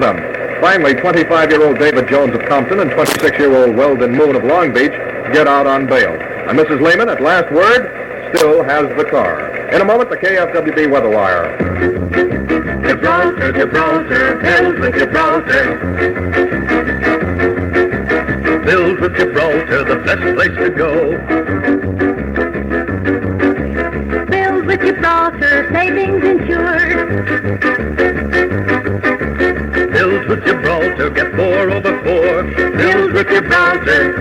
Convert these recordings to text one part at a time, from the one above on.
them. Finally, 25-year-old David Jones of Compton and 26-year-old Weldon Moon of Long Beach get out on bail. And Mrs. Lehman, at last word, still has the car. In a moment, the KFWB Weather Wire. Gibraltar, Gibraltar, filled with Gibraltar. Filled with Gibraltar, the best place to go. Filled with Gibraltar, savings insured. Filled with Gibraltar, get 4 over 4. Filled with Gibraltar.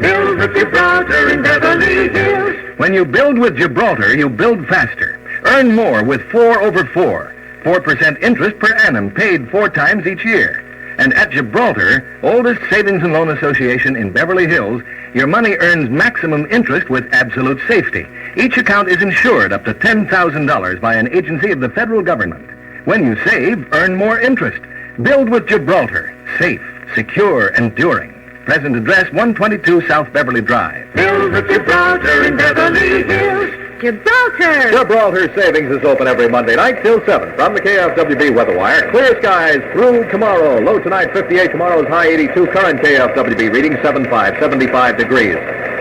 Filled with Gibraltar in Beverly Hills. When you build with Gibraltar, you build faster. Earn more with 4 over 4. 4% interest per annum, paid 4 times each year. And at Gibraltar, oldest savings and loan association in Beverly Hills, your money earns maximum interest with absolute safety. Each account is insured up to $10,000 by an agency of the federal government. When you save, earn more interest. Build with Gibraltar. Safe, secure, enduring. Present address, 122 South Beverly Drive. Filled with Gibraltar in Beverly Hills. Gibraltar! Gibraltar Savings is open every Monday night till 7. From the KFWB Weather Wire, clear skies through tomorrow. Low tonight 58, tomorrow's high 82. Current KFWB reading 75 degrees.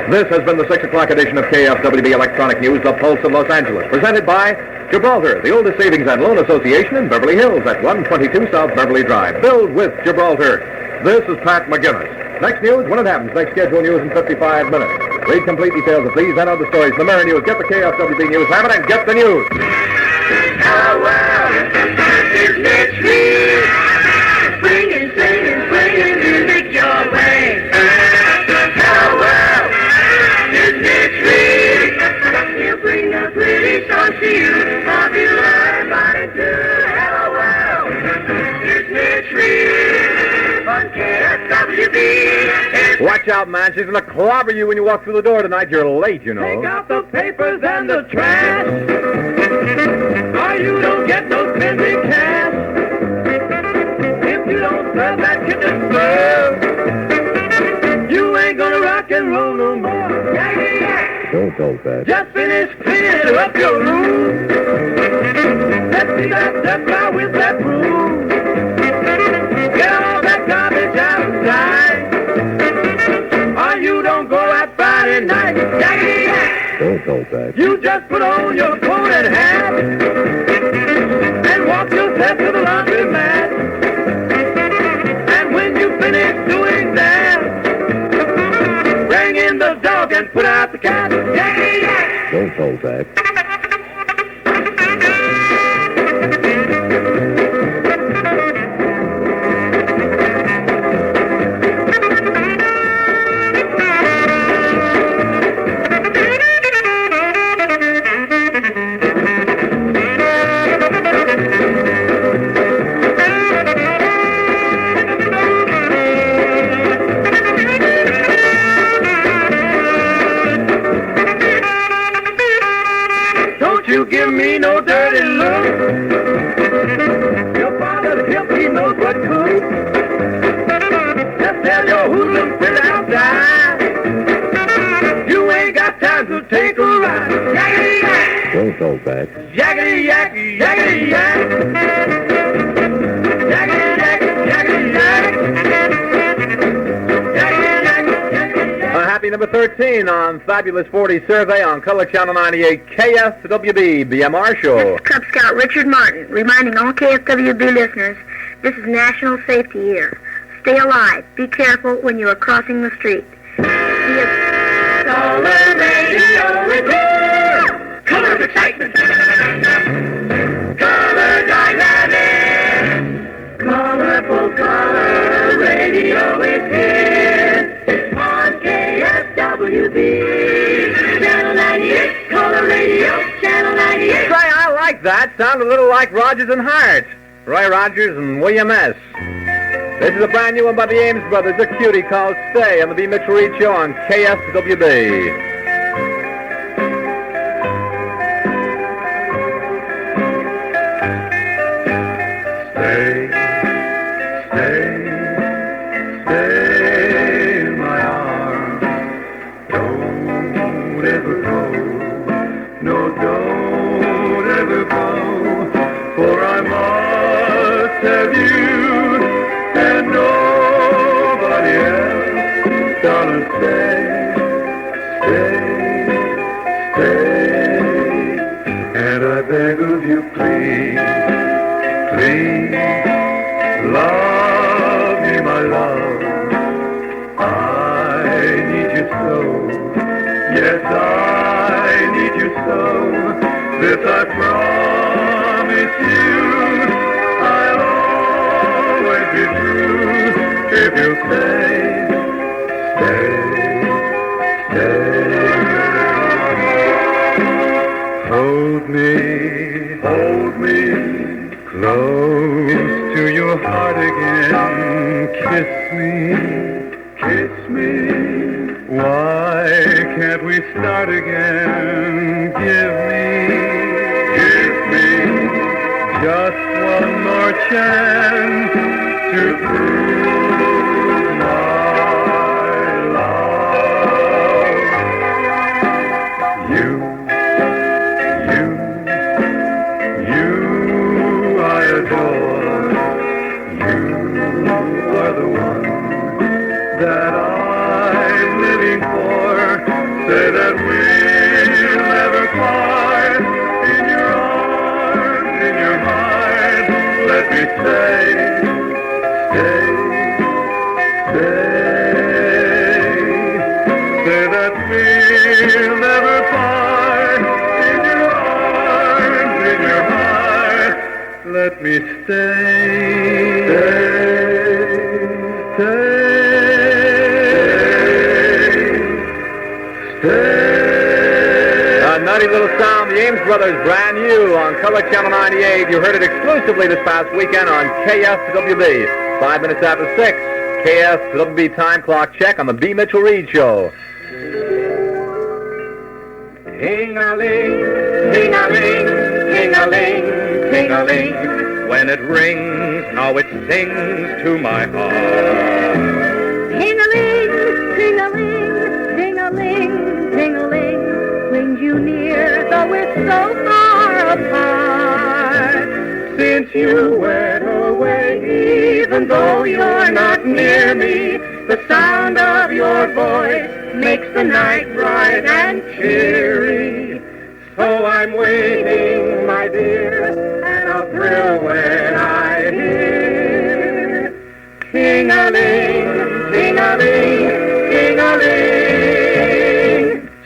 This has been the 6 o'clock edition of KFWB Electronic News, The Pulse of Los Angeles, presented by Gibraltar, the oldest savings and loan association in Beverly Hills at 122 South Beverly Drive. Build with Gibraltar. This is Pat McGinnis. Next news when it happens. Next schedule news in 55 minutes. Read complete details of these and other stories in the Mirror News. Get the KFWB News Habit and get the news. Hello, world. It's Mitchel. Bringing, singing, swinging music your way. Hello, world. It's Mitchel. He'll bring a pretty song to you. Popular everybody too. Hello, world. It's Mitchel. On KFWB. Watch out, man. She's going to clobber you when you walk through the door tonight. You're late, you know. Take out the papers and the trash, or you don't get no busy cash. If you don't serve that kitchen glove, you ain't gonna rock and roll no more. Don't talk that. Just finish cleaning up your room. Let's see that step out with that broom. Get all that garbage outside. You don't go out Friday night. Don't talk that. You just put on your coat and hat and walk yourself to the laundromat. And when you finish doing that, bring in the dog and put out the cat. Don't talk that. Give me no dirty look. Your father's help, he knows what cook. Just tell your hoodlum quit outside. You ain't got time to take a ride. Yakety yak. Don't talk that. Yakety yak, yakety yak. Yakety yak, yakety yak. Happy number 13 on Fabulous 40 Survey on Color Channel 98 KFWB BMR Show. This is Cub Scout Richard Martin reminding all KFWB listeners this is National Safety Year. Stay alive. Be careful when you are crossing the street. Color radio is here. Color of excitement. Color dynamic. Colorful color radio is here. On KFWB. Channel 98. Color radio. Channel 98. Say, I like that. Sound a little like Rogers and Hart. Roy Rogers and William S. This is a brand new one by the Ames Brothers, a cutie called Stay on the B. Mitchell Reed Show on KFWB. Stay, stay, stay in my arms. Don't ever go. No, don't ever go. For I must have you. you and nobody else. Darling, stay. And I beg of you, please, love me, my love. I need you so. Yes, I need you so. This I promise you. I'll always be true if you stay. Hold me close to your heart again. Kiss me. Why can't we start again? Give me just one more chance to prove my love. You I adore. You are the one that I'm living for. Say that we'll never part. In your arms, in your heart, let me stay. Say that we'll never part. In your arms, in your heart, let me A nutty little sound, the Ames Brothers, brand new on Color Channel 98. You heard it exclusively this past weekend on KFWB. 5 minutes after 6, KFWB time clock check on the B. Mitchell Reed Show. Ting-a-ling, ting-a-ling, ting-a-ling, ting-a-ling. When it rings, how it sings to my heart. Ting-a-ling, ting-a-ling, ting-a-ling, ting-a-ling, brings you near, though we're so far apart. Since you went away, even though you're not near me, the sound of your voice makes the night bright and cheery. So I'm waiting, my dear, and I'll thrill when I hear ting-a-ling, ting-a-ling, ting-a-ling.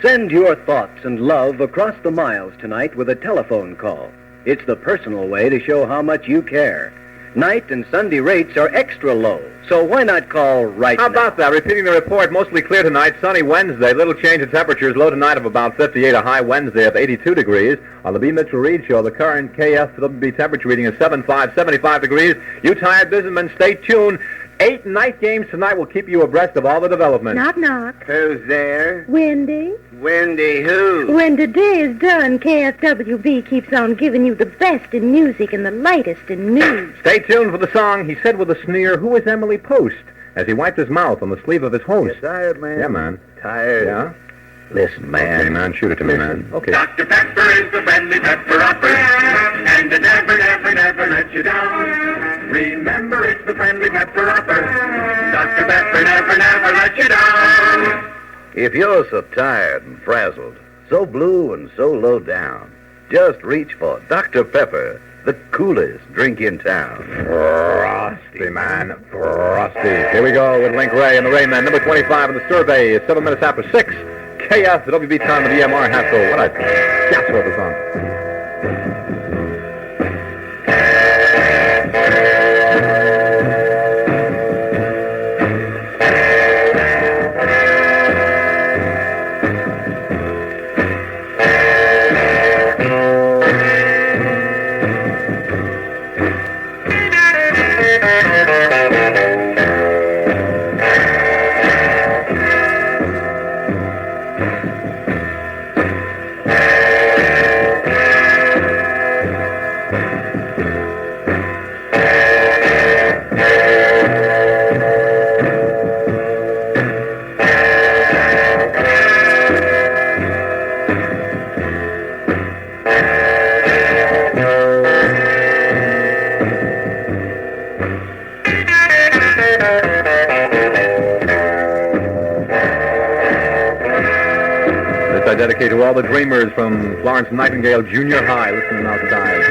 Send your thoughts and love across the miles tonight with a telephone call. It's the personal way to show how much you care. Night and Sunday rates are extra low, so why not call right How now? about that? Repeating the report, mostly clear tonight, sunny Wednesday, little change in temperatures, low tonight of about 58, a high Wednesday of 82 degrees. On the B. Mitchell Reed Show, the current KFWB temperature reading is 75 degrees. You tired businessmen, stay tuned. 8 night games tonight will keep you abreast of all the developments. Knock, knock. Who's there? Wendy. Wendy who? When the day is done, KFWB keeps on giving you the best in music and the latest in news. Stay tuned for the song, he said with a sneer, "Who is Emily Post?" as he wiped his mouth on the sleeve of his host. Tired, man? Yeah, man. Tired? Yeah? Listen, man. Okay, man, shoot it to me, man. Okay. Dr. Pepper is the friendly pepper-upper, and it never, never, never lets you down. Remember, it's the friendly pepper-upper. Dr. Pepper never, never lets you down. If you're so tired and frazzled, so blue and so low down, just reach for Dr. Pepper, the coolest drink in town. Frosty, man. Frosty. Here we go with Link Ray and the Rayman. Number 25 in the survey is 7 minutes after 6. KFWB time with EMR Hassel. What a gas over song. dedicated to all the dreamers from Florence Nightingale Junior High listening outside.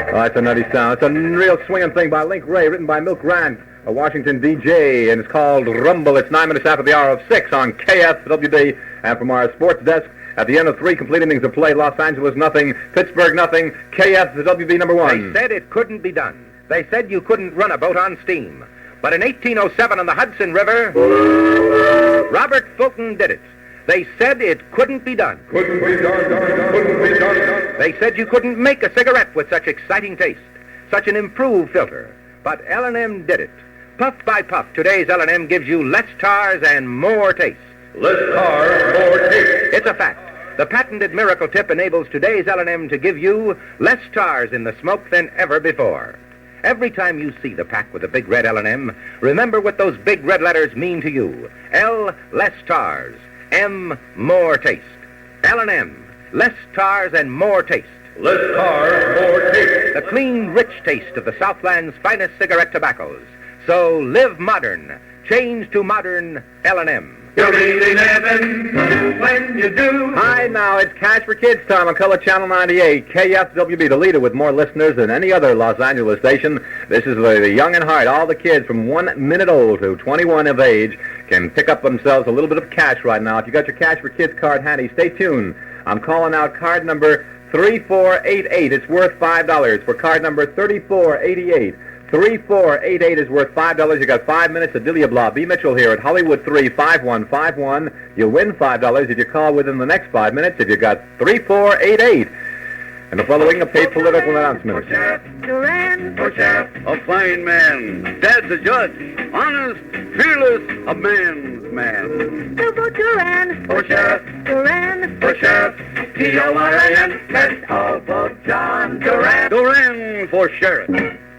Oh, that's a nutty sound. It's a real swinging thing by Link Ray, written by Milk Rand, a Washington DJ, and it's called Rumble. It's 9 minutes after the hour of 6 on KFWB. And from our sports desk, at the end of 3 complete innings of play, Los Angeles nothing, Pittsburgh nothing, KFWB number 1. They said it couldn't be done. They said you couldn't run a boat on steam. But in 1807 on the Hudson River, Robert Fulton did it. They said it couldn't be done. Couldn't be done. They said you couldn't make a cigarette with such exciting taste, such an improved filter. But L&M did it. Puff by puff, today's L&M gives you less tars and more taste. Less tar, more taste. It's a fact. The patented miracle tip enables today's L&M to give you less tars in the smoke than ever before. Every time you see the pack with the big red L&M, remember what those big red letters mean to you. L, less tars. M, more taste. L&M, less tars and more taste. Less tar, more taste. The clean, rich taste of the Southland's finest cigarette tobaccos. So live modern. Change to modern L&M. You're really living when you do. Hi, now it's Cash for Kids time on Color Channel 98, KFWB, the leader with more listeners than any other Los Angeles station. This is the young and heart. All the kids from 1 minute old to 21 of age can pick up themselves a little bit of cash right now. If you got your Cash for Kids card handy, stay tuned. I'm calling out card number 3488. It's worth $5 for card number 3488. 3488 is worth $5. You got 5 minutes to Delia Blah. B. Mitchell here at Hollywood 35151. You'll win $5 if you call within the next 5 minutes if you got 3488. And the following a paid political announcement. Duran. For sheriff, a fine man. Dad's a judge. Honest, fearless, a man's man. Super Duran. For sheriff, Duran. for sheriff, T-O-R-A-N. Let's all vote John Duran. Duran for sheriff.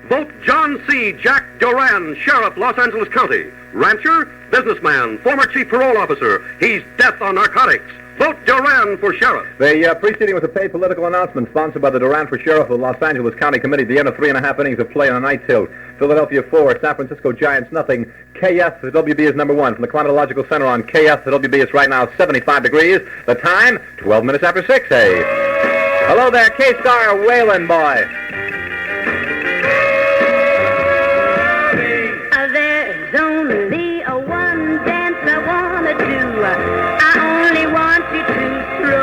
Vote John C. Jack Duran, Sheriff, Los Angeles County. Rancher, businessman, former chief parole officer. He's death on narcotics. Vote Duran for Sheriff. The preceding was a paid political announcement sponsored by the Duran for Sheriff of the Los Angeles County Committee at the end of 3.5 innings of play on a night tilt. Philadelphia 4, San Francisco Giants nothing. KFWB is number 1. From the Climatological Center on KFWB, it's right now 75 degrees. The time, 12 minutes after 6, hey. Hello there, K-Star Whalen Boy. There's only a one dance I want to do. I only want you to throw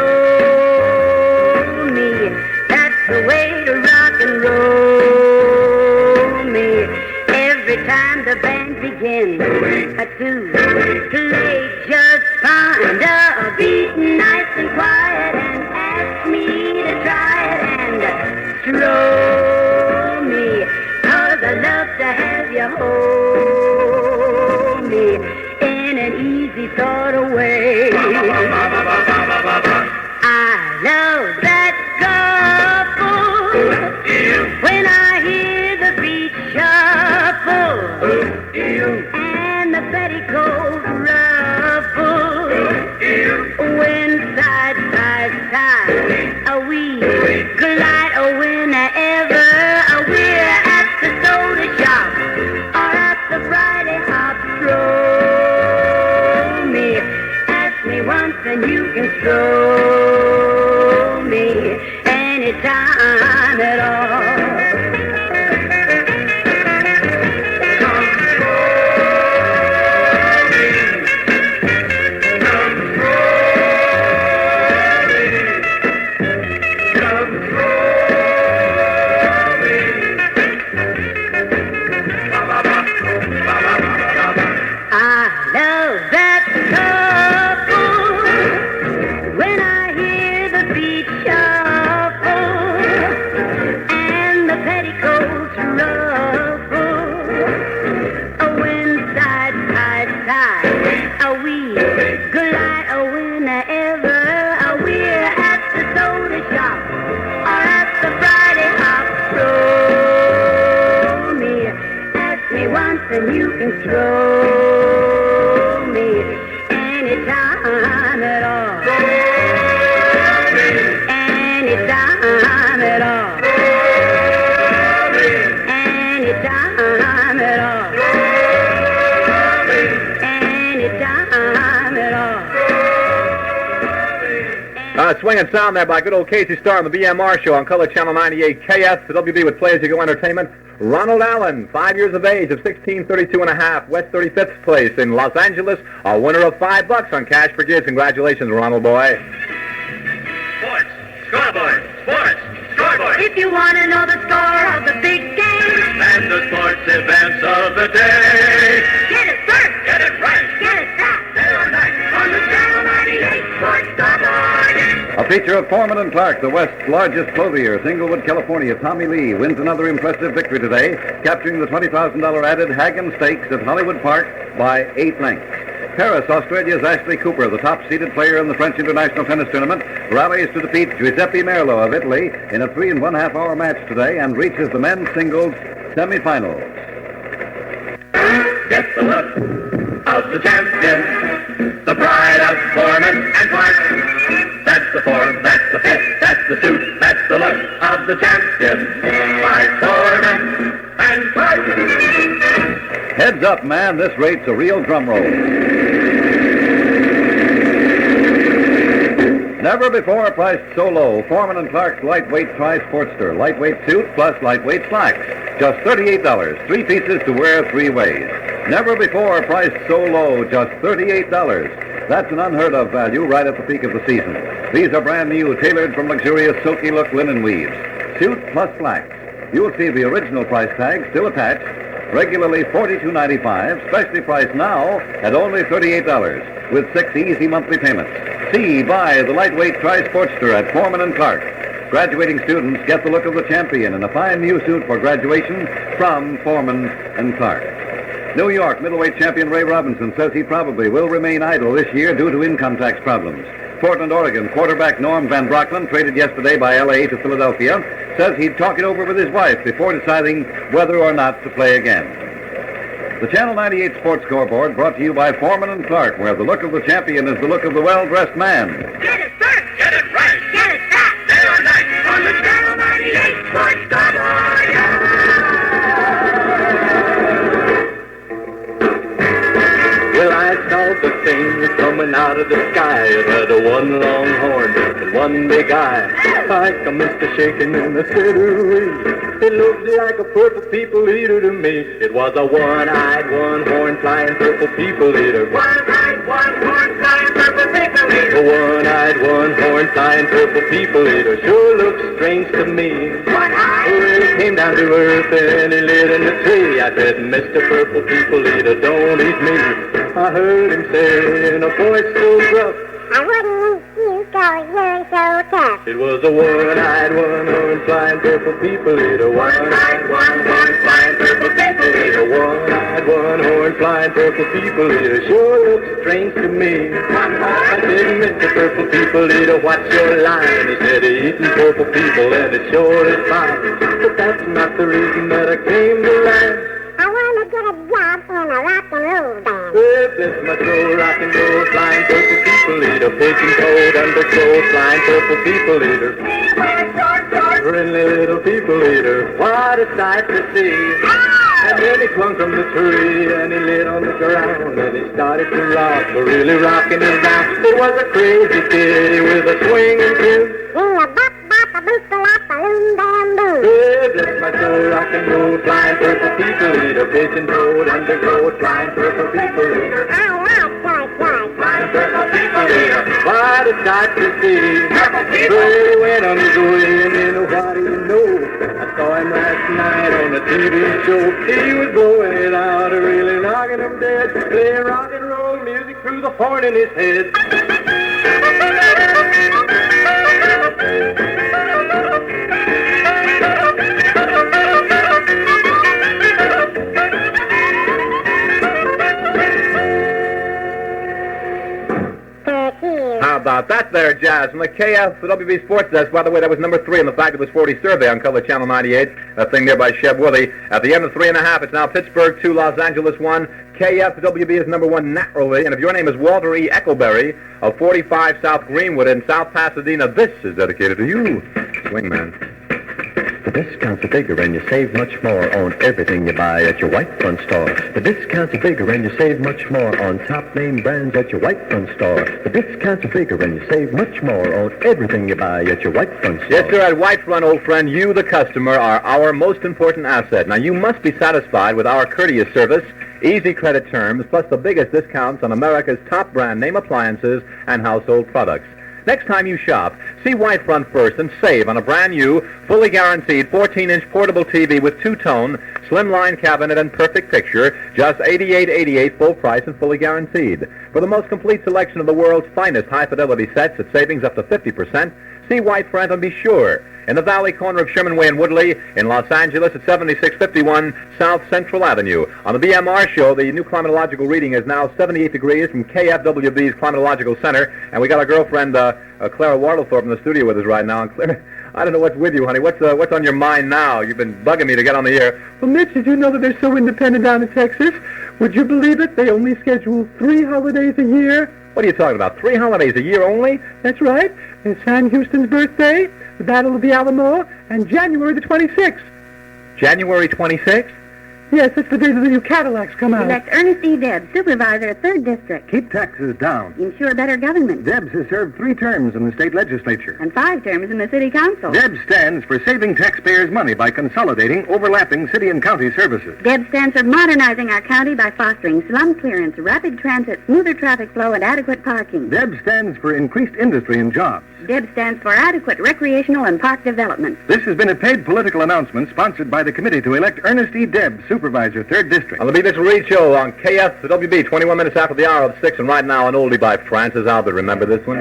me. That's the way to rock and roll me. Every time the band begins to play, just find a beat nice and quiet and ask me to try it and throw me. 'Cause I love to have you hold me in an easy sort of way. I love that couple when I hear the beat shuffle and the petticoat ruffle when side by side we glide whenever we're at the soda shop or at the Friday hop. Throw me, ask me once and you can throw me anytime at all. once and you can throw me anytime at all. Anytime at all. Anytime at all. Anytime at all. Swinging sound there by good old Casey Starr on the BMR show on Color Channel 98 KFWB with Play As You Go Entertainment. Ronald Allen, 5 years of age, of 1632.5, West 35th place in Los Angeles, a winner of $5 on Cash for Kids. Congratulations, Ronald boy. Sports, scoreboard, sports, scoreboard. If you want to know the score of the big game, And the sports events of the day. get it first, Get it right. get it fast. Day or night. On the Channel 98 Sports Scoreboard. A feature of Foreman and Clark, the West's largest clothiers. Inglewood, California. Tommy Lee wins another impressive victory today, capturing the $20,000 added Hagen Stakes at Hollywood Park by 8 lengths. Paris, Australia's Ashley Cooper, the top-seeded player in the French International Tennis Tournament, rallies to defeat Giuseppe Merlo of Italy in a 3 1/2-hour match today and reaches the men's singles semifinals. Get the look of the champion, the pride of Foreman and Clark. That's the form, that's the fit, that's the suit, that's the look of the champion by Foreman and Clark. Heads up, man, this rate's a real drum roll. Never before priced so low. Foreman and Clark's lightweight Tri-Sportster. Lightweight suit plus lightweight slacks. Just $38. 3 pieces to wear 3 ways. Never before priced so low. Just $38. That's an unheard of value right at the peak of the season. These are brand new, tailored from luxurious silky look linen weaves. Suit plus slacks. You'll see the original price tag still attached. Regularly $42.95, specially priced now at only $38 with 6 easy monthly payments. See, buy the lightweight Tri-Sportster at Foreman and Clark. Graduating students get the look of the champion in a fine new suit for graduation from Foreman and Clark. New York middleweight champion Ray Robinson says he probably will remain idle this year due to income tax problems. Portland, Oregon quarterback Norm Van Brockman, traded yesterday by L.A. to Philadelphia, says he'd talk it over with his wife before deciding whether or not to play again. The Channel 98 Sports Scoreboard brought to you by Foreman and Clark, where the look of the champion is the look of the well-dressed man. Get it first, Get it right. get it fast. Day or night. On the Channel 98 Sports Scoreboard. Well, I saw the thing coming out of the sky. It had a one long horn and one big eye. Like a mister shaking in the city. It looked like a purple people eater to me. It was a one-eyed, one-horn flying purple people eater. One-eyed, one-horn flying purple people eater. A one-eyed, one-horn flying purple people eater sure looks strange to me. One-eyed. Well, he came down to earth and he lit in the tree. I said, Mr. Purple People Eater, don't eat me. I heard him say in a voice so gruff, I wouldn't eat you 'cause you're so tough. it was a one-eyed, one-horn flying purple people eater. One-eyed, one-horn flying purple people eater. One-eyed, one-horn flying purple people eater sure looks strange to me. I said, Mr. Purple People Eater, what's your line? He said, eating purple people and it sure is fine. But that's not the reason that I came to land. I want to get a job in a rock and roll band. Well, bless my soul, rock and roll, flying purple people eater, pigeon toed, underclothes, flying purple people eater. Friendly little people eater, what a sight to see. And then he clung from the tree and he lit on the ground and he started to rock, but really rocking his down. It was a crazy kitty with a swinging tune. Well, bless my soul, rock and roll, flying purple people eater, pigeon toed, underclothes, flying purple people eater. Flying purple people eater, what a sight to see. Well, he went on his way and then what do you know? I saw him last night on a TV show. He was blowing it out, really knocking him dead, playing rock and roll music through the horn in his head. How about Now, that there, Jazz, from the KFWB Sports Desk. By the way, that was number 3 in the Fact It Was 40 survey on Color Channel 98. That thing there by Sheb Willie. At the end of 3.5, it's now Pittsburgh 2, Los Angeles 1. KFWB is number 1 naturally. And if your name is Walter E. Eckleberry of 45 South Greenwood in South Pasadena, this is dedicated to you. Swing, man. The discounts are bigger and you save much more on everything you buy at your White Front store. The discounts are bigger and you save much more on top name brands at your White Front store. The discounts are bigger and you save much more on everything you buy at your White Front store. Yes, sir, at White Front, old friend, you, the customer, are our most important asset. Now, you must be satisfied with our courteous service, easy credit terms, plus the biggest discounts on America's top brand name appliances and household products. Next time you shop, see White Front first and save on a brand new, fully guaranteed 14-inch portable TV with two-tone, slimline cabinet and perfect picture, just $88.88 full price and fully guaranteed. For the most complete selection of the world's finest high-fidelity sets at savings up to 50%, see White Front and be sure. In the valley corner of Sherman Way and Woodley, in Los Angeles at 7651 South Central Avenue. On the BMR show, the new climatological reading is now 78 degrees from KFWB's Climatological Center. And we got our girlfriend, Clara Wardlethorpe, in the studio with us right now. And Clara, I don't know what's with you, honey. What's on your mind now? You've been bugging me to get on the air. Well, Mitch, did you know that they're so independent down in Texas? Would you believe it? They only schedule 3 holidays a year. What are you talking about? 3 holidays a year only? That's right. It's Sam Houston's birthday, the Battle of the Alamo, and January the 26th. January 26th? Yes, that's the day that the new Cadillacs come out. Select Ernest E. Debs, Supervisor, 3rd District. Keep taxes down. Ensure better government. Debs has served 3 terms in the state legislature. And 5 terms in the City Council. Debs stands for saving taxpayers money by consolidating overlapping city and county services. Debs stands for modernizing our county by fostering slum clearance, rapid transit, smoother traffic flow, and adequate parking. Debs stands for increased industry and jobs. Debs stands for adequate recreational and park development. This has been a paid political announcement sponsored by the committee to elect Ernest E. Debs, Supervisor, 3rd District. On the Beat This Read Show on KFWB, 21 minutes after the hour of 6, and right now an oldie by Francis Albert. Remember this one?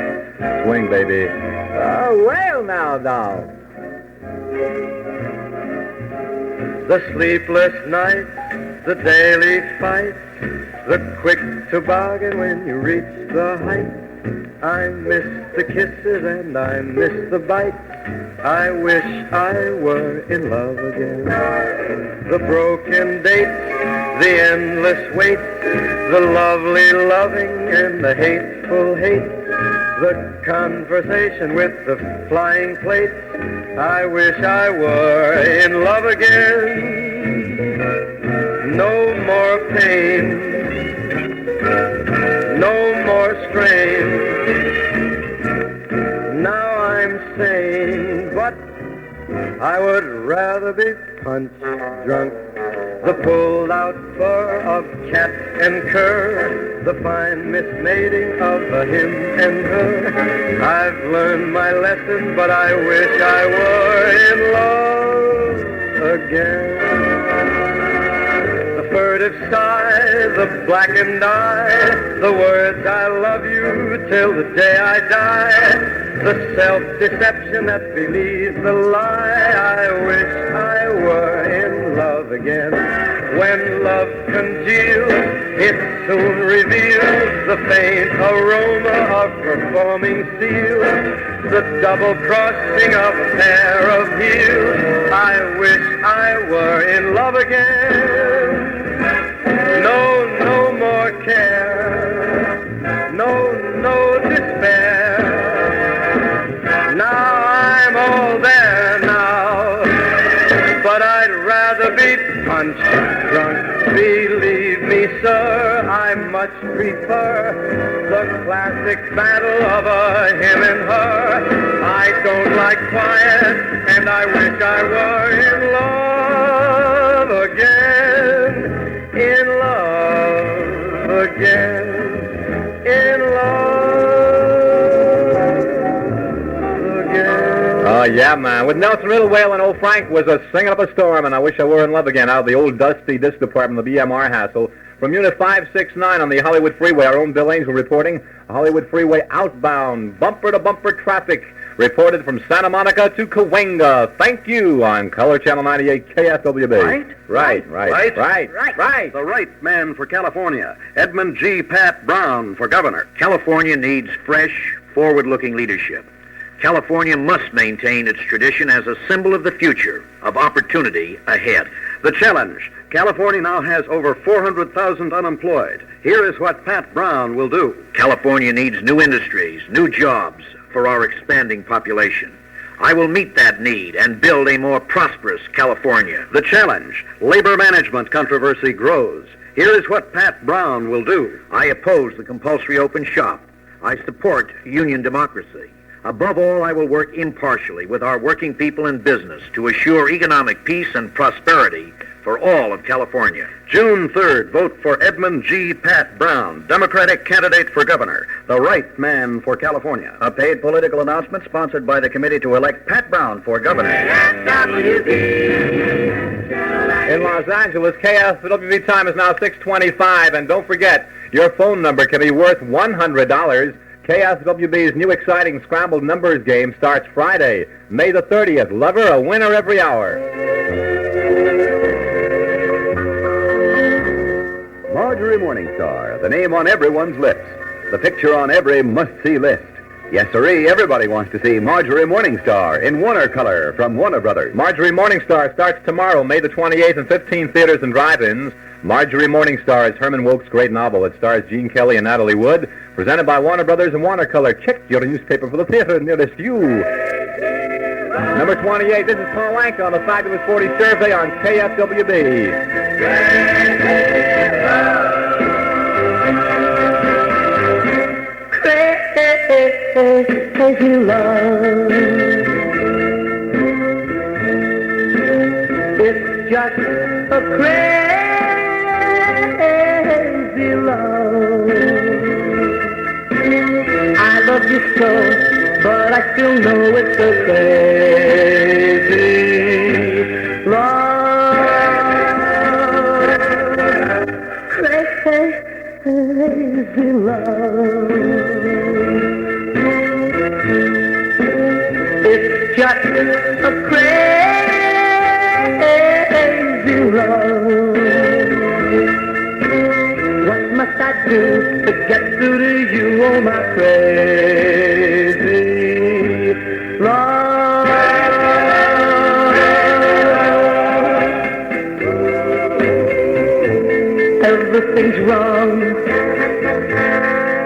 Swing, baby. Oh, well now, dog. The sleepless nights, the daily fights, the quick toboggan when you reach the height. I miss the kisses and I miss the bites. I wish I were in love again. The broken dates, the endless waits, the lovely loving and the hateful hate. The conversation with the flying plates. I wish I were in love again. No more pain, no more strain. Now I'm sane, but I would rather be punch drunk. The pulled-out fur of cat and cur, the fine mismating of him and her. I've learned my lesson, but I wish I were in love again. The furtive sigh, the blackened eye, the words I love you till the day I die, the self-deception that believes the lie. I wish I were in love again. When love congeals, it soon reveals the faint aroma of performing seals, the double-crossing of a pair of heels. I wish I were in love again. No more care, no despair. Now I'm all there now, but I'd rather be punch drunk. Believe me, sir, I much prefer the classic battle of a him and her. I don't like quiet, and I wish I were in love again. In love again. In love again. Oh, yeah, man. With Nelson Riddle wailing, old Frank was singing up a storm, and I wish I were in love again out of the old dusty disc department, the BMR hassle. From Unit 569 on the Hollywood Freeway, our own Bill Angel reporting. Hollywood Freeway outbound, bumper-to-bumper traffic reported from Santa Monica to Cahuenga. Thank you on Color Channel 98 KFWB. Right. The right man for California. Edmund G. Pat Brown for governor. California needs fresh, forward-looking leadership. California must maintain its tradition as a symbol of the future, of opportunity ahead. The challenge. California now has over 400,000 unemployed. Here is what Pat Brown will do. California needs new industries, new jobs for our expanding population. I will meet that need and build a more prosperous California. The challenge. Labor management controversy grows. Here is what Pat Brown will do. I oppose the compulsory open shop. I support union democracy. Above all, I will work impartially with our working people in business to assure economic peace and prosperity for all of California. June 3rd, vote for Edmund G. Pat Brown, Democratic candidate for governor, the right man for California. A paid political announcement sponsored by the committee to elect Pat Brown for governor. In Los Angeles, KFWB time is now 6:25, and don't forget, your phone number can be worth $100. KFWB's new exciting Scrambled Numbers game starts Friday, May the 30th. Lover, a winner every hour. Marjorie Morningstar, the name on everyone's lips, the picture on every must-see list. Yes, sirree, everybody wants to see Marjorie Morningstar in Warner color from Warner Brothers. Marjorie Morningstar starts tomorrow, May the 28th, in 15 theaters and drive-ins. Marjorie Morningstar is Herman Wouk's great novel. It stars Gene Kelly and Natalie Wood. Presented by Warner Brothers and Warner Color. Check your newspaper for the theater nearest you. Number 28, this is Paul Anka on the Fabulous 40 survey on KFWB. Crazy love. It's just a crazy love. I love you so, but I still know it's a crazy love. Crazy love. It's just a crazy love. What must I do to get through to you, oh my crazy love? Everything's wrong,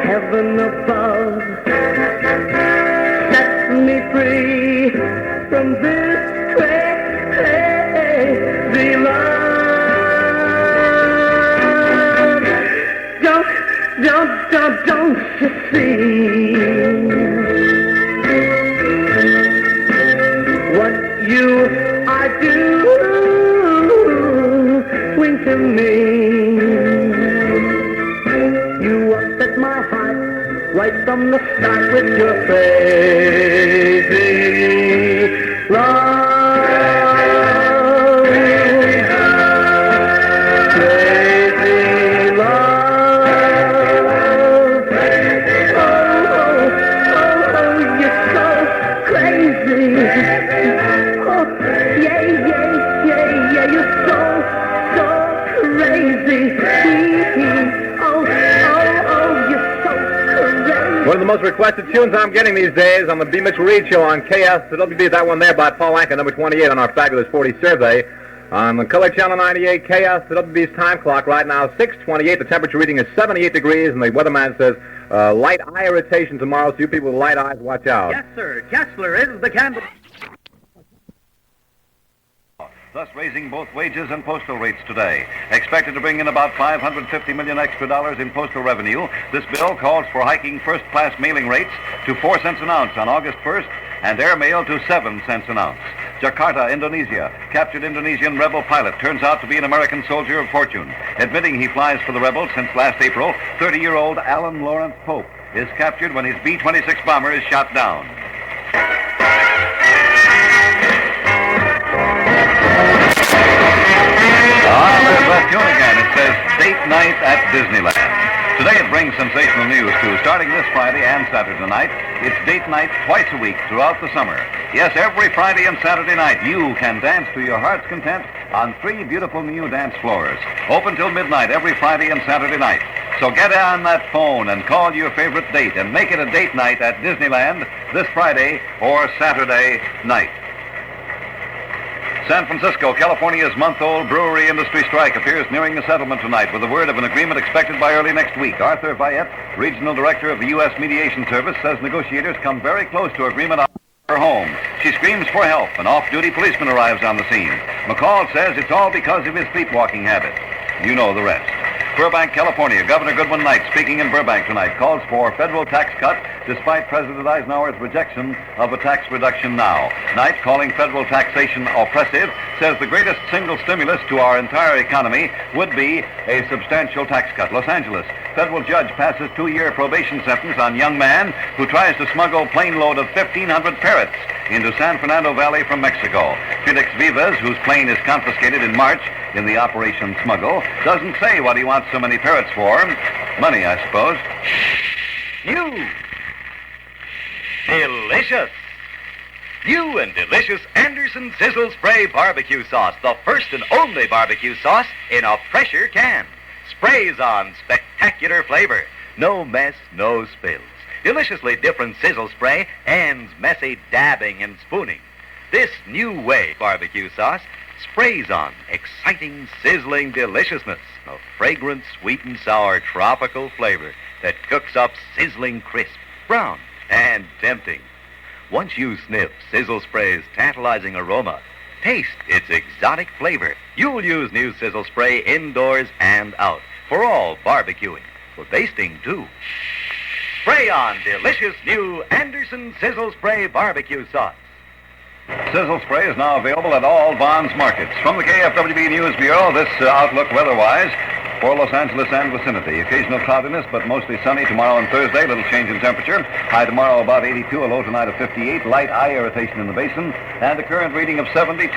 heaven above, set me free from this crazy love. Don't you see what you are doing to me? You upset my heart right from the start with your crazy love. One of the most requested tunes I'm getting these days on the B. Mitchell Reed Show on KFWB. That one there by Paul Anka, number 28 on our Fabulous 40 survey. On the Color Channel 98, KFWB's time clock right now, 6:28. The temperature reading is 78 degrees, and the weatherman says light eye irritation tomorrow, so you people with light eyes, watch out. Yes, sir. Kessler is the candidate. Thus raising both wages and postal rates today. Expected to bring in about $550 million extra dollars in postal revenue, this bill calls for hiking first-class mailing rates to 4 cents an ounce on August 1st and airmail to 7 cents an ounce. Jakarta, Indonesia. Captured Indonesian rebel pilot turns out to be an American soldier of fortune. Admitting he flies for the rebels since last April, 30-year-old Alan Lawrence Pope is captured when his B-26 bomber is shot down. There's that tune again. It says Date Night at Disneyland. Today it brings sensational news, too. Starting this Friday and Saturday night, it's date night twice a week throughout the summer. Yes, every Friday and Saturday night, you can dance to your heart's content on 3 beautiful new dance floors. Open till midnight every Friday and Saturday night. So get on that phone and call your favorite date and make it a date night at Disneyland this Friday or Saturday night. San Francisco, California's month-old brewery industry strike appears nearing a settlement tonight with the word of an agreement expected by early next week. Arthur Viette, regional director of the U.S. Mediation Service, says negotiators come very close to agreement on her home. She screams for help. An off-duty policeman arrives on the scene. McCall says it's all because of his sleepwalking habit. You know the rest. Burbank, California. Governor Goodwin Knight, speaking in Burbank tonight, calls for federal tax cut despite President Eisenhower's rejection of a tax reduction now. Knight, calling federal taxation oppressive, says the greatest single stimulus to our entire economy would be a substantial tax cut. Los Angeles. Federal judge passes 2-year probation sentence on young man who tries to smuggle plane load of 1,500 parrots into San Fernando Valley from Mexico. Felix Vivas, whose plane is confiscated in March in the Operation Smuggle, doesn't say what he wants so many parrots for. Money, I suppose. New. Delicious. New and delicious Anderson Sizzle Spray Barbecue Sauce, the first and only barbecue sauce in a pressure can. Sprays on spectacular flavor. No mess, no spills. Deliciously different sizzle spray ends messy dabbing and spooning. This new way barbecue sauce sprays on exciting, sizzling deliciousness of fragrant, sweet and sour tropical flavor that cooks up sizzling crisp, brown, and tempting. Once you sniff Sizzle Spray's tantalizing aroma, taste its exotic flavor, you'll use new Sizzle Spray indoors and out for all barbecuing, for basting too. Spray on delicious new Anderson Sizzle Spray Barbecue Sauce. Sizzle Spray is now available at all Vons markets. From the KFWB News Bureau, this outlook weather-wise for Los Angeles and vicinity. Occasional cloudiness, but mostly sunny tomorrow and Thursday. Little change in temperature. High tomorrow about 82, a low tonight of 58. Light eye irritation in the basin, and a current reading of 72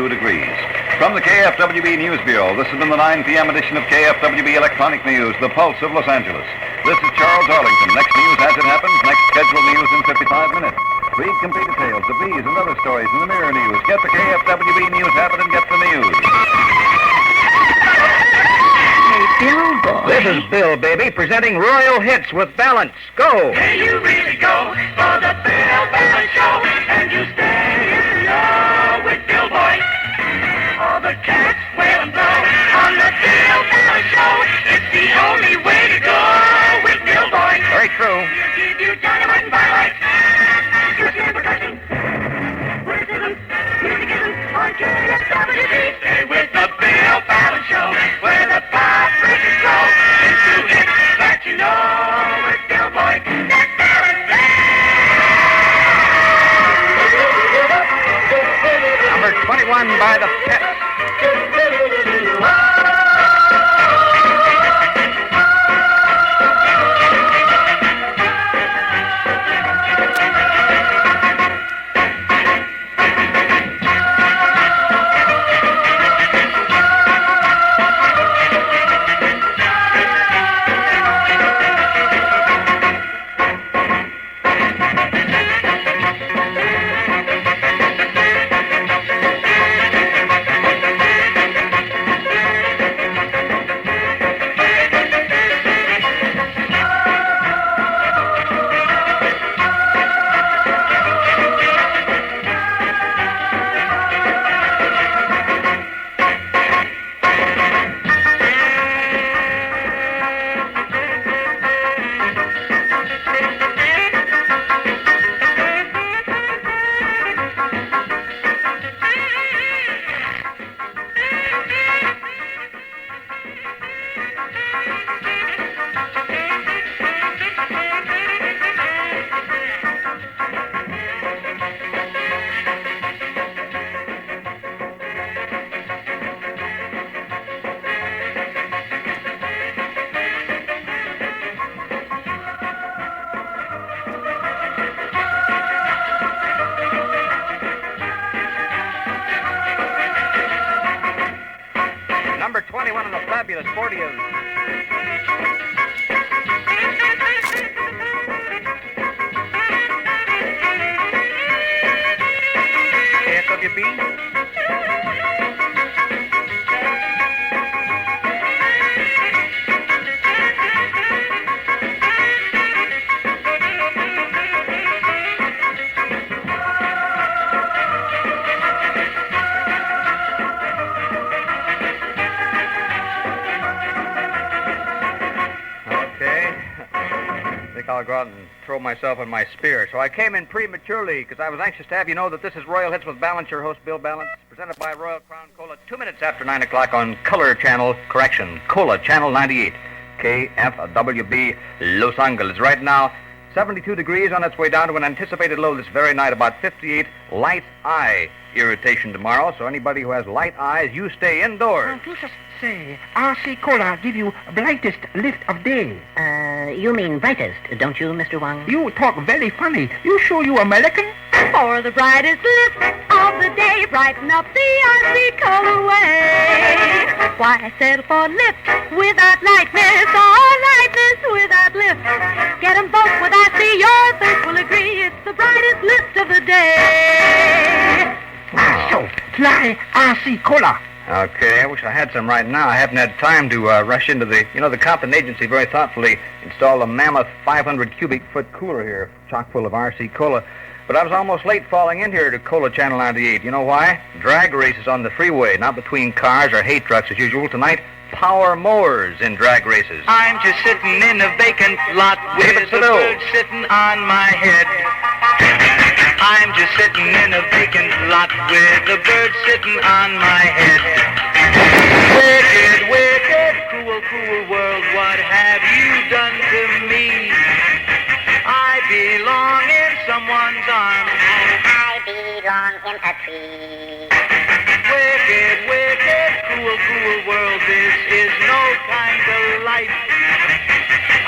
degrees. From the KFWB News Bureau, this has been the 9 p.m. edition of KFWB Electronic News, the Pulse of Los Angeles. This is Charles Arlington. Next news as it happens. Next scheduled news in 55 minutes. Read complete details of these and other stories in the Mirror News. Get the KFWB News habit and get the news. Bill, boy. This is Bill, baby, presenting Royal Hits with Ballance. Go. Hey, you really go for the Bill Ballance Show, and you stay in love with Bill Boy. All the cats will and blow on the Bill Ballance Show. It's the only way to go with Bill Boy. Very true. He'll give you dynamite and violence. Percussion, percussion. Witticism, musicism on KFWB. Stay with the Bill Ballance Show, where the pop records grow into hits that you know with Bill Boy. That's Ballance. Number 21 by the Pets. Number 21 on the fabulous 40s. KFWB. think I'll go out and throw myself on my spear. So I came in prematurely because I was anxious to have you know that this is Royal Hits with Ballance, your host, Bill Ballance, presented by Royal Crown Cola, 2 minutes after 9 o'clock on Color Channel, Cola Channel 98, KFWB, Los Angeles. Right now, 72 degrees on its way down to an anticipated low this very night, about 58, light eye irritation tomorrow. So anybody who has light eyes, you stay indoors. Just say, RC Cola give you brightest lift of day. You mean brightest, don't you, Mr. Wang? You talk very funny. You sure you American? For the brightest lift of the day, brighten up the RC Cola way. Why settle for lift without lightness or lightness without lift? Get 'em both with RC, your thirst will agree. It's the brightest lift of the day. So, try RC Cola. Okay, I wish I had some right now. I haven't had time to rush into the Compton agency very thoughtfully installed a mammoth 500 cubic foot cooler here, chock full of RC Cola. But I was almost late falling in here to Cola Channel 98. You know why? Drag races on the freeway, not between cars or hay trucks as usual. Tonight, power mowers in drag races. I'm just sitting in a vacant lot with a bird sitting on my head. I'm just sitting in a vacant lot with a bird sitting on my head. Wicked, wicked, cruel, cruel world, what have you done to me? I belong in someone's arms, and I belong in a tree. Wicked, wicked, cruel, cruel world, this is no kind of life.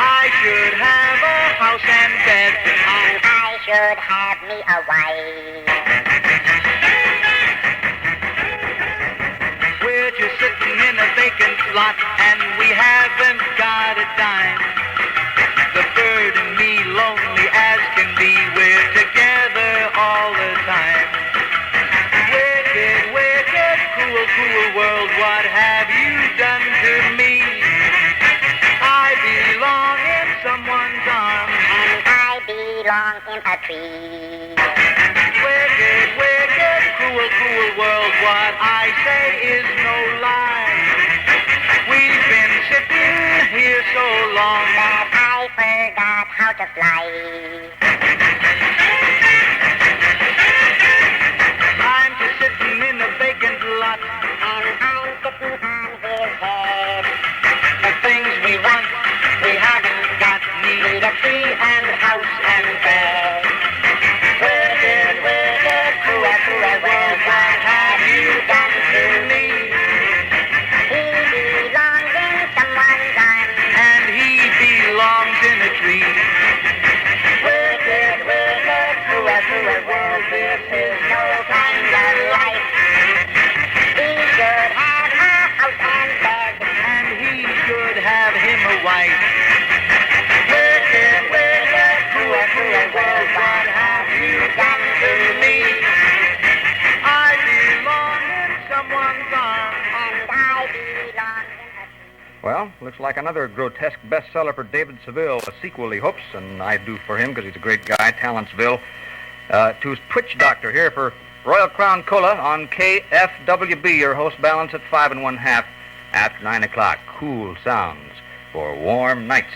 I should have a house and bed, and I should have me a wife. We're just sitting in a vacant lot, and we haven't got a dime. The bird and me, lonely as can be, we're together all the time. Wicked, wicked, cruel, cruel world, what have you done to me? I belong in someone's arms, and I belong in a tree. Wicked, wicked, cruel, cruel world, what I say is no lie. We've been sitting here so long that I forgot how to fly. I'm just sitting in a vacant lot, and I'm sitting on his head. The things we want, we haven't got. Need a tree and house and bed. Wicked, wicked, cruel, cruel world, what have you done to me? He belongs in someone's arms, and he belongs in a tree. Wicked, wicked, cruel, cruel world, this is no kind of life. He should have a house and bed, and he should have him a wife. Wicked, wicked, cruel, cruel world, what have you done to me? I belong in someone's arms, and I belong in a... Well, looks like another grotesque bestseller for David Seville, a sequel he hopes, and I do for him because he's a great guy, Talentsville. To Twitch Doctor here for Royal Crown Cola on KFWB, your host Ballance at 5 1/2 after 9 o'clock. Cool sounds for warm nights.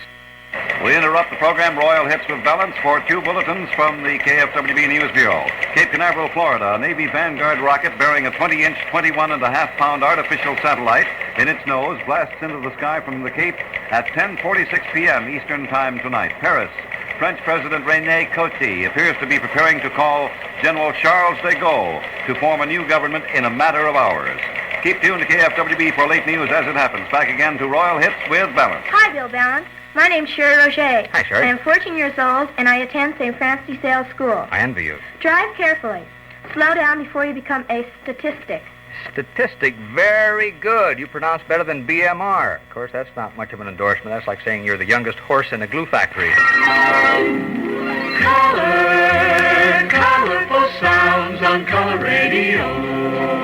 We interrupt the program Royal Hits with Ballance for 2 bulletins from the KFWB News Bureau. Cape Canaveral, Florida, a Navy Vanguard rocket bearing a 20-inch, 21.5-pound artificial satellite in its nose blasts into the sky from the Cape at 10:46 p.m. Eastern Time tonight. Paris, French President René Coty appears to be preparing to call General Charles de Gaulle to form a new government in a matter of hours. Keep tuned to KFWB for late news as it happens. Back again to Royal Hits with Ballance. Hi, Bill Ballance. My name's Sherry Rocher. Hi, Sherry. I am 14 years old, and I attend St. Francis de Sales School. I envy you. Drive carefully. Slow down before you become a statistic. Statistic, very good. You pronounce better than BMR. Of course, that's not much of an endorsement. That's like saying you're the youngest horse in a glue factory. Color, colorful sounds on Color Radio.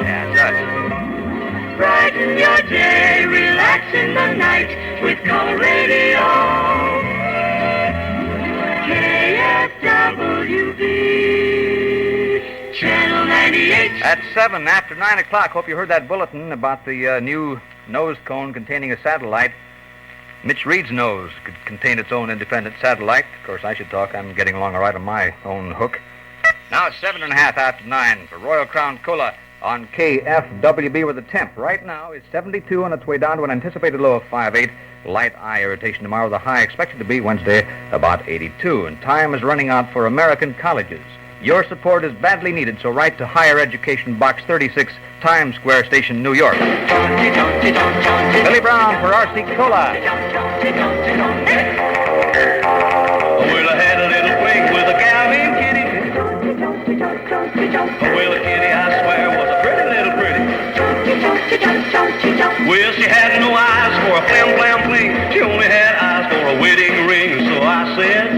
Yeah, that's Brighten your day, relax in the night with Color Radio. KFWB, Channel 98. At 7 after 9 o'clock. Hope you heard that bulletin about the new nose cone containing a satellite. Mitch Reed's nose could contain its own independent satellite. Of course, I should talk. I'm getting along all right on my own hook. Now it's 7.5 after 9 for Royal Crown Cola on KFWB, where the temp right now is 72 on its way down to an anticipated low of 5.8. Light eye irritation tomorrow. The high expected to be Wednesday about 82. And time is running out for American colleges. Your support is badly needed, so write to Higher Education Box 36, Times Square Station, New York. Billy Brown for R.C. Cola. Well, I had a little fling with a gal named Kitty. Well, Kitty, I swear, was a pretty little pretty. Well, she had no eyes for a flam fling. She only had eyes for a wedding ring. So I said,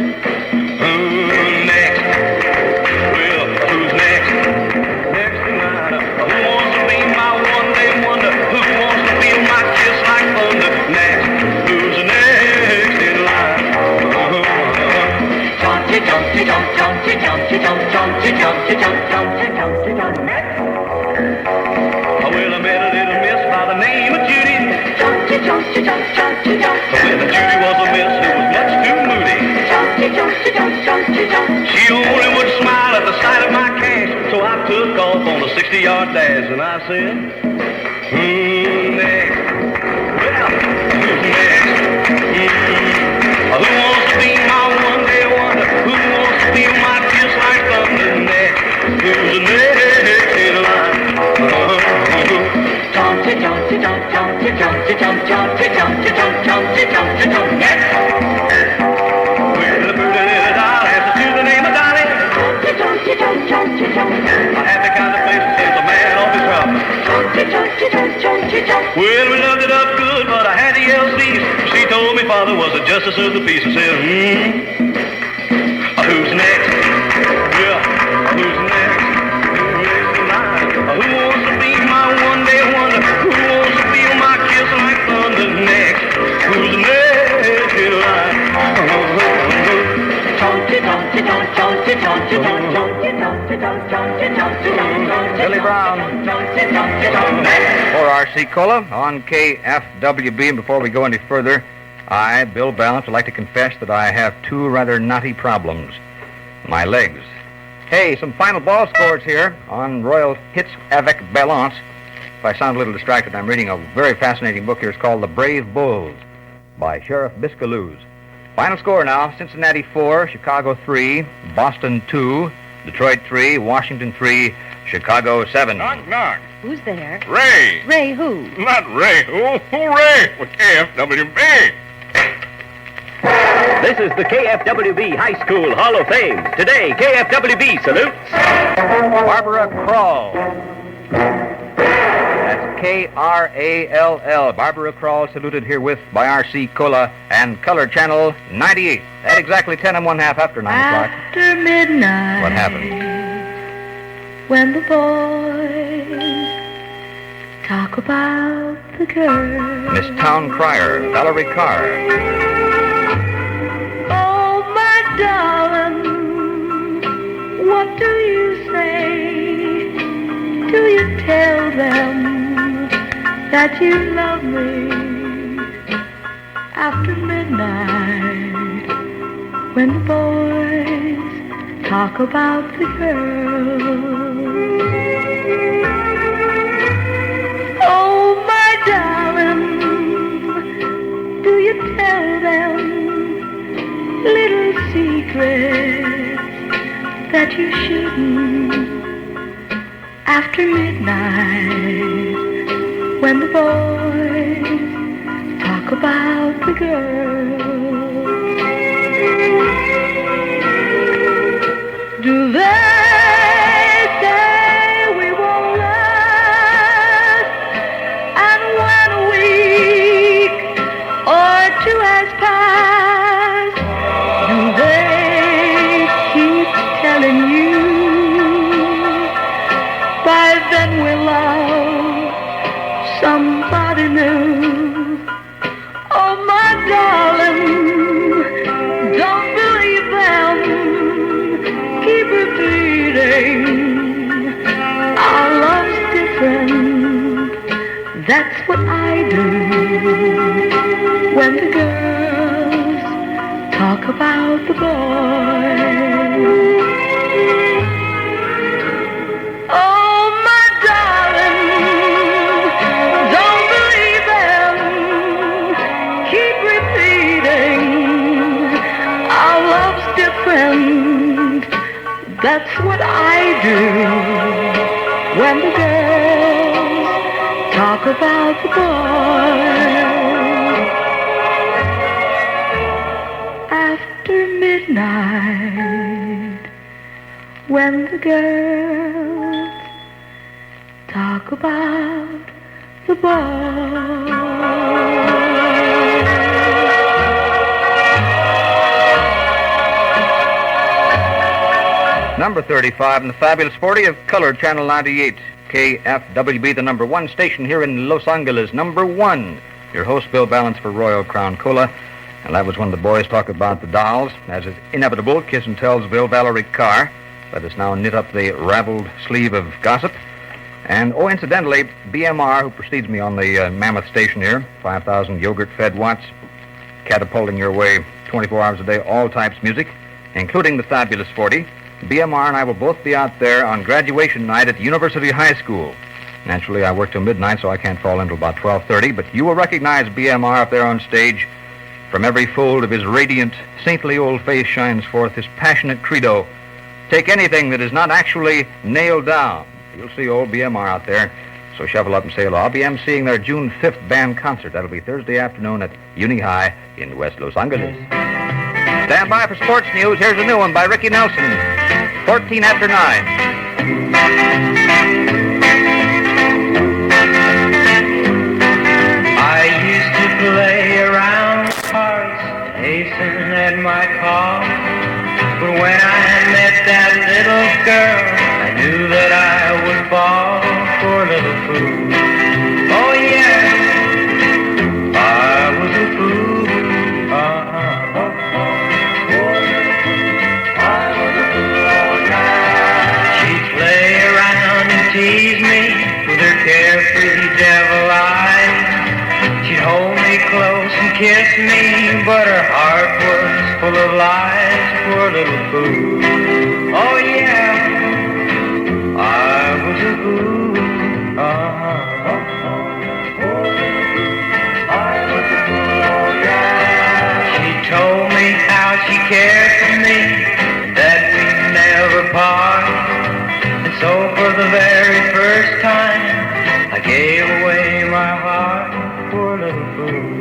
next. Well, who's next? Next in line. Who wants to be my one-day wonder? Who wants to feel my kiss like thunder? Next. Who's next in line? Well, I met a little miss by the name of Judy. Well, Judy was a miss who was much too moody. She only would smile at the sight of my cash, so I took off on a 60-yard dash, and I said, next. Well, who's next? Who wants to be my one-day wonder? Who wants to feel my kiss like thunder? Next. Who's next in line? Well, we loved it up good, but I had to yell cease. She told me father was a justice of the peace. I said, who's next? Yeah, who's next? Who's next in line? Who wants to be my one-day wonder? Who wants to feel my kiss like thunder? Next, who's next in line? Billy Brown for R.C. Cola on KFWB. And before we go any further, I, Bill Ballance, would like to confess that I have two rather knotty problems. My legs. Hey, some final ball scores here on Royal Hits avec Ballance. If I sound a little distracted, I'm reading a very fascinating book here. It's called The Brave Bulls by Sheriff Biscaloos. Final score now, Cincinnati 4, Chicago 3, Boston 2, Detroit 3, Washington 3, Chicago 7. Knock, knock. Who's there? Ray. Ray who? Not Ray. Who? Hooray for KFWB. This is the KFWB High School Hall of Fame. Today, KFWB salutes Barbara Krall. That's K-R-A-L-L. Barbara Krall, saluted herewith by R.C. Cola and Color Channel 98. At exactly 10 1/2 after 9 o'clock. After midnight. What happened? When the boys talk about the girl. Miss Town Crier, Valerie Carr. Oh, my darling, what do you say? Do you tell them that you love me after midnight when the boys talk about the girl? Oh, my darling, do you tell them little secrets that you shouldn't after midnight when the boys talk about the girl? Do they say we won't last, and when a week or two has passed, do they keep telling you by then we'll love somebody new? Oh, my darling, don't believe them. Keep repeating our love's different. That's what I do when the girl about the boy. Oh, my darling, don't believe them. Keep repeating, our love's different. That's what I do when the girls talk about the boy. After midnight, when the girls talk about the boy. Number 35 in the fabulous 40 of Color Channel 98. KFWB, the number one station here in Los Angeles. Number one. Your host, Bill Ballance, for Royal Crown Cola. And that was when the boys talk about the dolls. As is inevitable, Kiss and Tell's Bill Valerie Carr. Let us now knit up the raveled sleeve of gossip. And, oh, incidentally, BMR, who precedes me on the mammoth station here, 5,000 yogurt-fed watts, catapulting your way 24 hours a day, all types music, including the fabulous 40. BMR and I will both be out there on graduation night at University High School. Naturally, I work till midnight, so I can't fall in until about 12:30, but you will recognize BMR up there on stage. From every fold of his radiant, saintly old face shines forth his passionate credo. Take anything that is not actually nailed down. You'll see old BMR out there, so shuffle up and say hello. I'll be emceeing their June 5th band concert. That'll be Thursday afternoon at Uni High in West Los Angeles. Stand by for sports news. Here's a new one by Ricky Nelson. 14 after 9. I used to play around cards, hasten at my call. But when I met that little girl, I knew that I would fall for a little fool. Oh yeah, I was a fool. Tease me with her carefree devil eyes. She'd hold me close and kiss me, but her heart was full of lies. Poor little fool. Oh yeah, I was a fool. She told me how she cared for me, that we'd never part. So for the very first time, I gave away my heart. Poor little fool.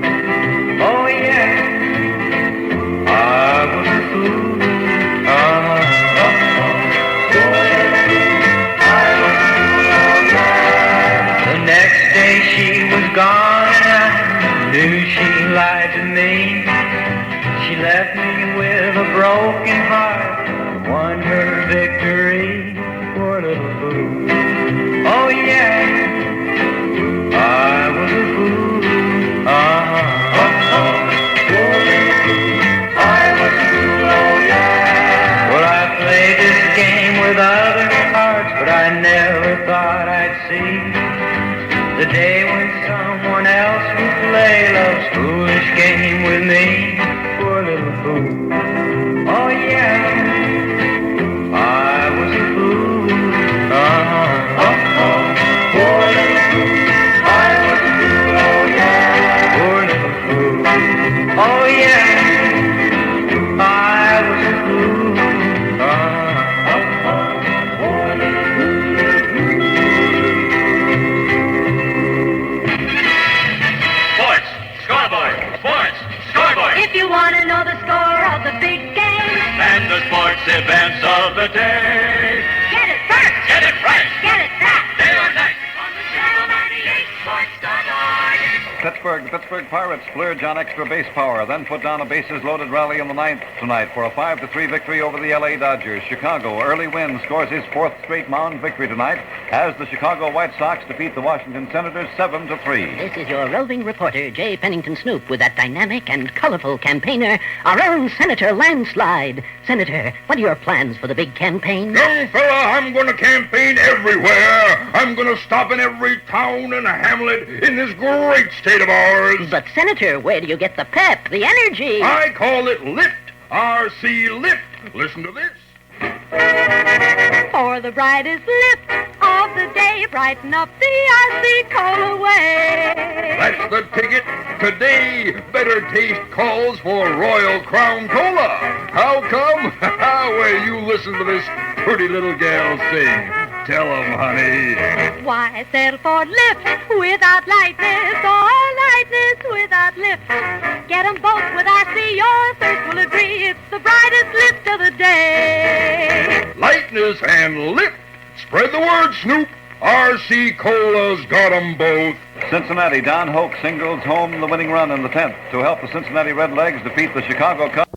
Oh yeah, I was a fool. The next day she was gone and I knew she lied to me. She left me with a broken heart, won her victory. Poor little fool. Oh yeah, I was a fool. Poor little fool. I was a fool. Oh yeah. Well, I played this game with other hearts, but I never thought I'd see the day when someone else would play love's foolish game with me. Poor little fool. Oh yeah, I was a fool. Poor little fool, I was a fool, oh yeah. Poor little fool, oh yeah, I was a fool. Poor little fool. Sports, scoreboard, sports, scoreboard. If you want to know the score of the big game And the sports events of the day. Get it first. Get it right. Get it fast. Day or night. On the Channel 98 Sports.org. Pittsburgh, the Pittsburgh Pirates splurge on extra base power, then put down a bases-loaded rally in the ninth tonight for a 5-3 victory over the L.A. Dodgers. Chicago, early win, scores his fourth straight mound victory tonight as the Chicago White Sox defeat the Washington Senators 7-3. This is your roving reporter, J. Pennington Snoop, with that dynamic and colorful campaigner, our own Senator Landslide. Senator, what are your plans for the big campaign? Young fella, I'm going to campaign everywhere. I'm going to stop in every town and hamlet in this great state of ours. But, Senator, where do you get the pep, the energy? I call it lift, RC Lift. Listen to this. For the brightest lift of the day, brighten up the RC Cola way. That's the ticket. Today, better taste calls for Royal Crown Cola. How come? Well, you listen to this pretty little gal sing. Tell 'em, honey. Why settle for lift without lightness or lightness without lift? Get 'em both with RC, your thirst will agree. It's the brightest lift of the day. Lightness and lift. Spread the word, Snoop. RC Cola's got 'em both. Cincinnati, Don Hoke singles home the winning run in the 10th to help the Cincinnati Redlegs defeat the Chicago Cubs.